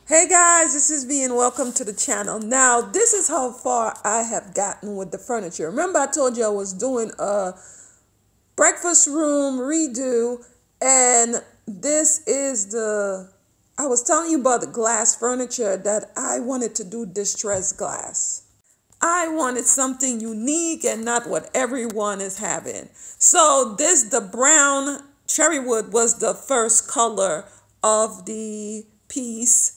Hey guys, this is V and welcome to the channel. Now, this is how far I have gotten with the furniture. Remember I told you I was doing a breakfast room redo, and this is I was telling you about the glass furniture that I wanted to do distressed glass. I wanted something unique and not what everyone is having. So the brown cherry wood was the first color of the piece,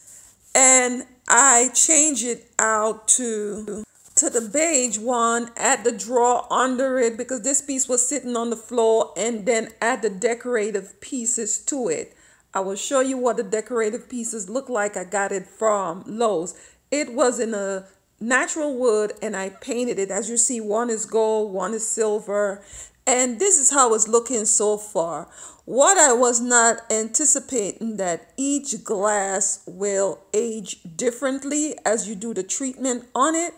and I changed it out to the beige one, add the drawer under it because this piece was sitting on the floor, and then add the decorative pieces to it. I will show you what the decorative pieces look like. I got it from Lowe's. It was in a natural wood and I painted it. As you see, one is gold, one is silver, and this is how it's looking so far. What I was not anticipating that each glass will age differently as you do the treatment on it.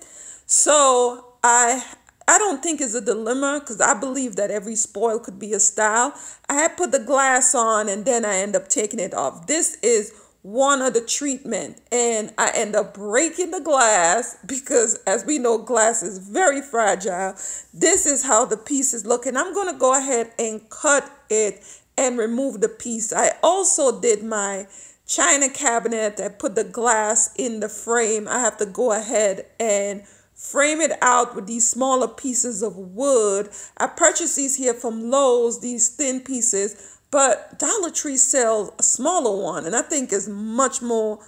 So I don't think it's a dilemma because I believe that every spoil could be a style. I had put the glass on and then I end up taking it off. This is one of the treatment, and I end up breaking the glass because, as we know, glass is very fragile. This is how the piece is looking. I'm going to go ahead and cut it and remove the piece. I also did my china cabinet. I put the glass in the frame. I have to go ahead and frame it out with these smaller pieces of wood. I purchased these here from Lowe's, these thin pieces, but Dollar Tree sells a smaller one, and I think is much more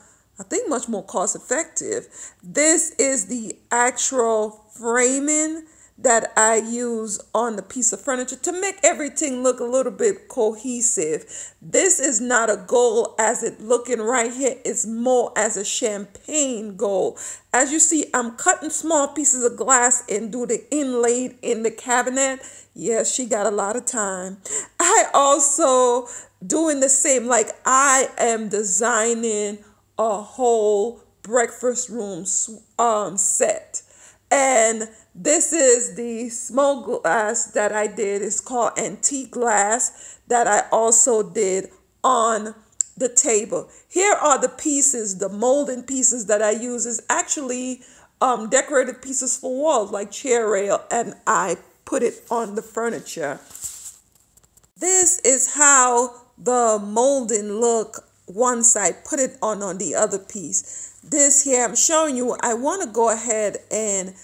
cost effective. This is the actual framing that I use on the piece of furniture to make everything look a little bit cohesive. This is not a gold as it looking right here. It's more as a champagne gold. As you see, I'm cutting small pieces of glass and do the inlaid in the cabinet. Yes, she got a lot of time. I also doing the same, like I am designing a whole breakfast room set. And this is the small glass that I did. It's called antique glass that I also did on the table. Here are the pieces, the molding pieces that I use is actually decorative pieces for walls like chair rail, and I put it on the furniture. This is how the molding look once I put it on the other piece. This here I'm showing you, I want to go ahead and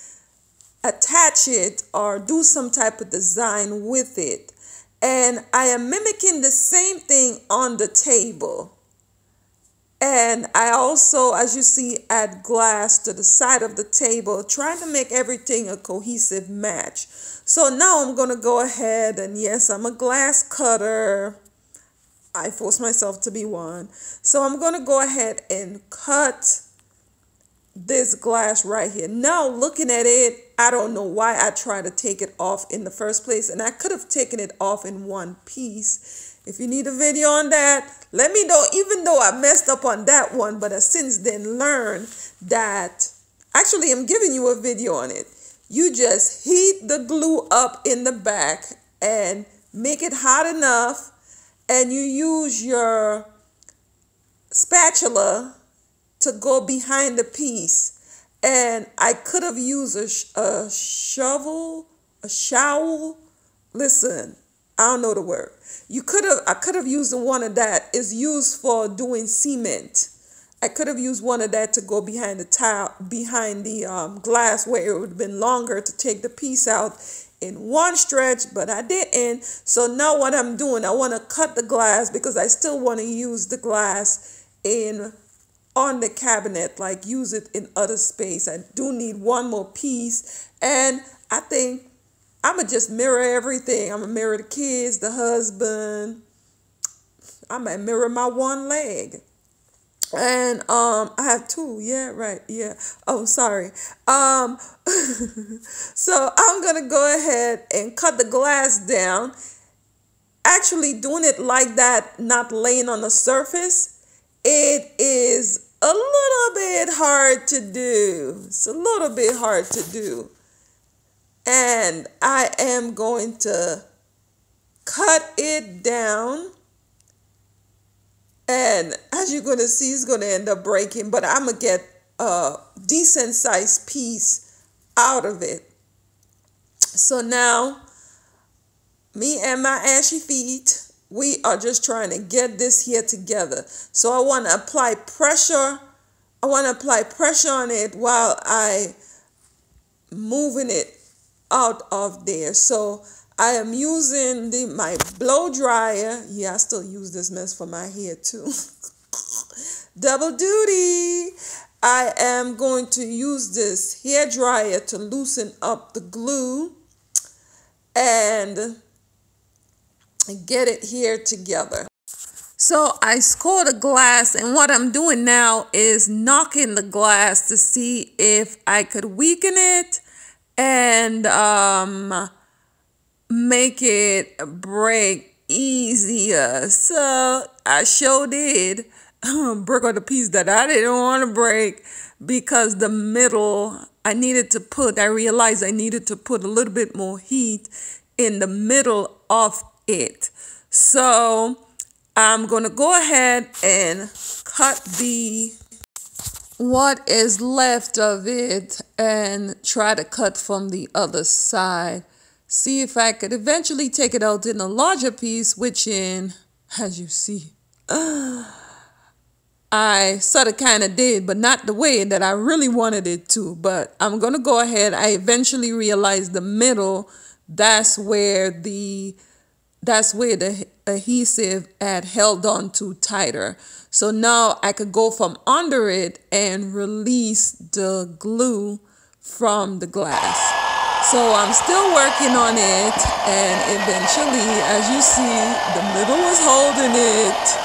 attach it or do some type of design with it. And I am mimicking the same thing on the table. And I also, as you see, add glass to the side of the table, trying to make everything a cohesive match. So now I'm going to go ahead, and yes, I'm a glass cutter. I force myself to be one. So I'm going to go ahead and cut this glass right here. Now looking at it, I don't know why I tried to take it off in the first place, and I could have taken it off in one piece. If you need a video on that, let me know, even though I messed up on that one, but I since then learned that actually I'm giving you a video on it. You just heat the glue up in the back and make it hot enough, and you use your spatula to go behind the piece. And I could have used a shovel, a shovel. Listen, I don't know the word. I could have used one of that. Is used for doing cement. I could have used one of that to go behind the tile, behind the glass, where it would have been longer to take the piece out in one stretch, but I didn't. So now what I'm doing, I want to cut the glass because I still want to use the glass on the cabinet, like use it in other space. I do need one more piece, and I think I'm gonna just mirror everything. I'm gonna mirror the kids, the husband. I'm gonna mirror my one leg, and I have two. Yeah, right. Yeah. Oh, sorry. So I'm gonna go ahead and cut the glass down. Actually, doing it like that, not laying on the surface, it is a little bit hard to do. It's a little bit hard to do. And I am going to cut it down And as you're going to see, it's going to end up breaking, but I'm going to get a decent sized piece out of it. So now, me and my ashy feet, we are just trying to get this here together. So I want to apply pressure. I want to apply pressure on it while I moving it out of there. So I am using my blow dryer. Yeah, I still use this mess for my hair too. Double duty. I am going to use this hair dryer to loosen up the glue and get it here together. So I scored a glass, and what I'm doing now is knocking the glass to see if I could weaken it and make it break easier. So I sure did break on the piece that I didn't want to break, because the middle, I realized I needed to put a little bit more heat in the middle of it. So I'm going to go ahead and cut what is left of it and try to cut from the other side. See if I could eventually take it out in a larger piece, which as you see, I sort of kind of did, but not the way that I really wanted it to. But I'm going to go ahead. I eventually realized the middle, that's where the adhesive had held on to tighter. So now I could go from under it and release the glue from the glass. So I'm still working on it, and eventually, as you see, the middle was holding it,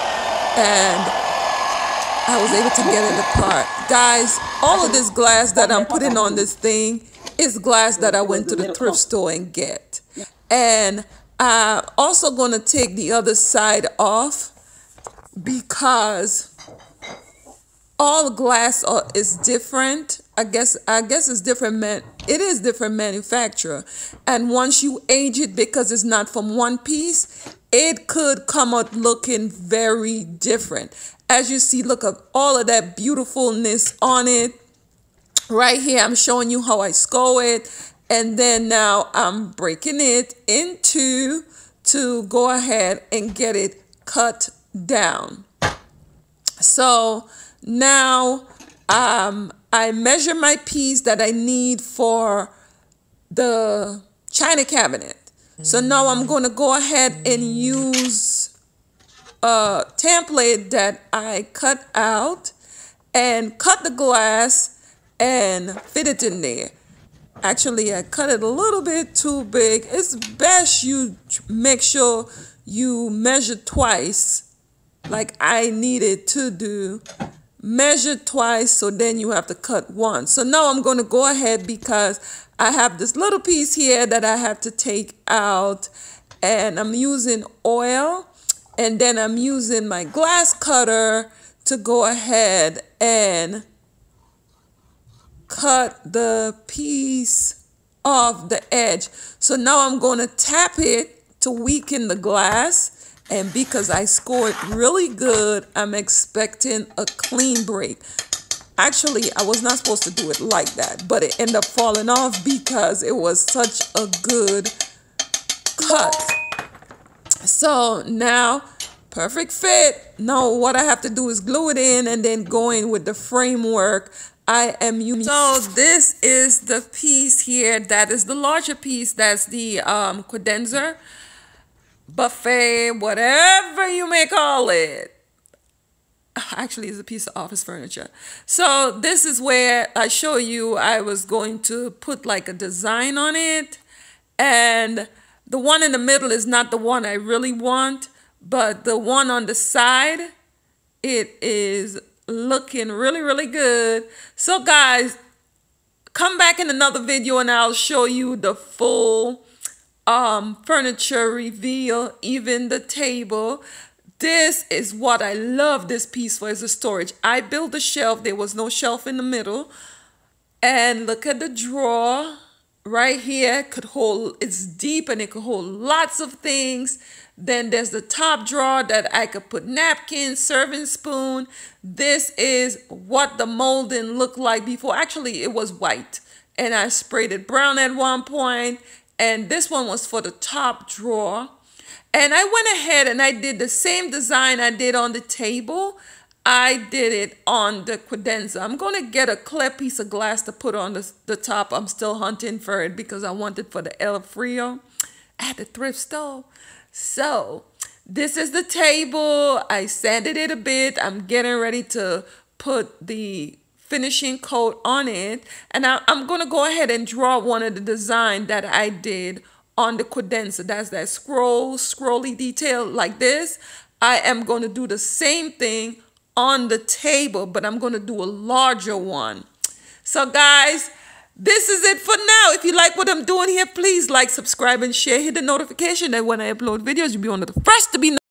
and I was able to get it apart. Guys, all of this glass that I'm putting on this thing is glass that I went to the thrift store and get. And I'm also going to take the other side off, because all glass is different. I guess it's different. It is different manufacturer. And once you age it, because it's not from one piece, it could come out looking very different. As you see, look at all of that beautifulness on it. Right here, I'm showing you how I score it. And then now I'm breaking it into to go ahead and get it cut down. So now I measure my piece that I need for the china cabinet. So now I'm going to go ahead and use a template that I cut out and cut the glass and fit it in there. Actually, I cut it a little bit too big. It's best you make sure you measure twice, like I needed to do. Measure twice, so then you have to cut once. So now I'm going to go ahead, because I have this little piece here that I have to take out, and I'm using oil, and then I'm using my glass cutter to go ahead and cut the piece off the edge. So now I'm going to tap it to weaken the glass. And because I scored really good, I'm expecting a clean break. Actually, I was not supposed to do it like that, but it ended up falling off because it was such a good cut. So now, perfect fit. Now what I have to do is glue it in and then go in with the framework. I am using. So this is the piece here. That is the larger piece. That's the condenser, buffet, whatever you may call it. Actually, it's a piece of office furniture. So this is where I show you I was going to put like a design on it. And the one in the middle is not the one I really want, but the one on the side, it is looking really, really good. So guys, come back in another video and I'll show you the full furniture reveal, even the table. This is what I love this piece for, is the storage. I built a shelf. There was no shelf in the middle. And look at the drawer right here could hold, it's deep and it could hold lots of things. Then there's the top drawer that I could put napkins, serving spoon. This is what the molding looked like before. Actually, it was white and I sprayed it brown at one point. And this one was for the top drawer. And I went ahead and I did the same design I did on the table. I did it on the credenza. I'm going to get a clear piece of glass to put on the top. I'm still hunting for it because I want it for the El Frio at the thrift store. So this is the table. I sanded it a bit. I'm getting ready to put the finishing coat on it. And I'm going to go ahead and draw one of the design that I did on the credenza. That's that scrolly detail like this. I am going to do the same thing on the table, but I'm going to do a larger one. So guys, this is it for now. If you like what I'm doing here, please like, subscribe, and share. Hit the notification that when I upload videos, you'll be one of the first to be notified.